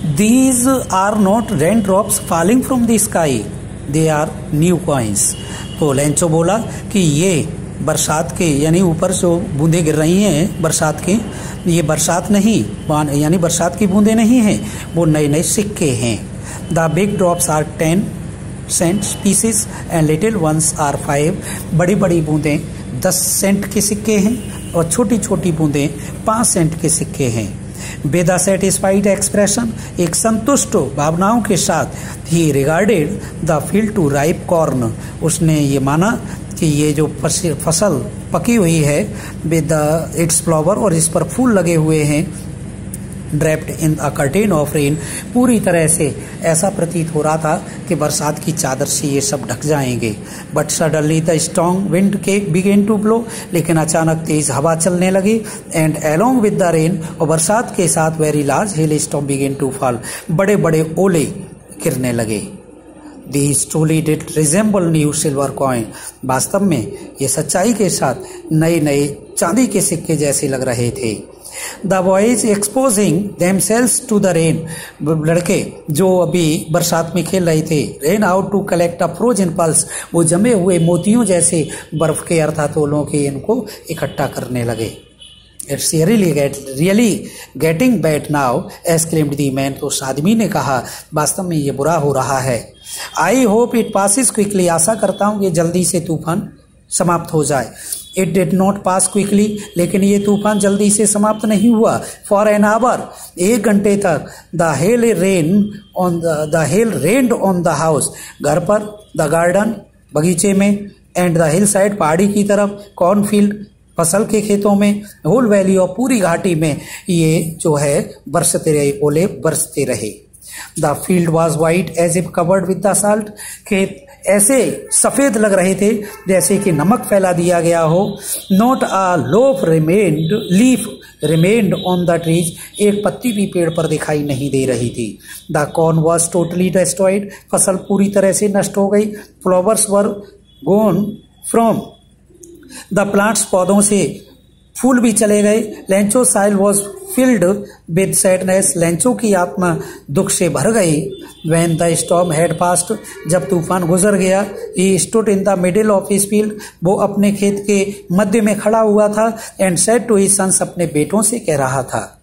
These are not raindrops falling from the sky, they are new coins. तो Lencho बोला कि ये बरसात के यानी ऊपर जो बूंदें गिर रही हैं बरसात की, ये बरसात नहीं यानी बरसात की बूंदें नहीं हैं, वो नए नए सिक्के हैं. The big drops are 10 cents pieces and little ones are 5. बड़ी बड़ी बूंदें 10 सेंट के सिक्के हैं और छोटी छोटी बूंदें 5 सेंट के सिक्के हैं. विद अ सेटिस्फाइड एक्सप्रेशन, एक संतुष्ट भावनाओं के साथ ही regarded the field to ripe corn, उसने ये माना कि ये जो फसल पकी हुई है विद इट्स फ्लावर और इस पर फूल लगे हुए हैं, draped in a curtain of rain, पूरी तरह से ऐसा प्रतीत हो रहा था कि बरसात की चादर से ये सब ढक जाएंगे. But suddenly the strong wind के बिगेन टू ब्लो, लेकिन अचानक तेज हवा चलने लगी. And along with the rain, और बरसात के साथ very large hail storm began to fall, बड़े बड़े ओले गिरने लगे. These truly did resemble new silver coin, वास्तव में ये सच्चाई के साथ नए नए चांदी के सिक्के जैसे लग रहे थे. The boys exposing themselves to the rain, लड़के जो अभी बरसात में खेल रहे थे, rain out to collect a frozen pulse, वो जमे हुए मोतियों जैसे बर्फ के अर्थात ओलों के इनको इकट्ठा करने लगे. It's really getting bad now, exclaimed the man. तो उस आदमी ने कहा वास्तव में ये बुरा हो रहा है. I hope it passes quickly, आशा करता हूँ ये जल्दी से तूफान समाप्त हो जाए. It did not pass quickly, लेकिन ये तूफान जल्दी से समाप्त नहीं हुआ. For an hour, 1 घंटे तक the hail rained on the house, घर पर, the garden बगीचे में, and the hillside पहाड़ी की तरफ, cornfield फसल के खेतों में, होल वैली और पूरी घाटी में ये जो है बरसते रहे, ओले बरसते रहे. The field was white as if covered with the salt, खेत ऐसे सफेद लग रहे थे जैसे कि नमक फैला दिया गया हो. Not a leaf remained on the trees, एक पत्ती भी पेड़ पर दिखाई नहीं दे रही थी. The corn was totally destroyed, फसल पूरी तरह से नष्ट हो गई. Flowers were gone from the plants, पौधों से फूल भी चले गए. Lencho soul was filled with sadness, Lencho की आत्मा दुख से भर गई. When the storm had passed, जब तूफान गुजर गया. He stood in the middle of his field, वो अपने खेत के मध्य में खड़ा हुआ था. And said to his sons, अपने बेटों से कह रहा था.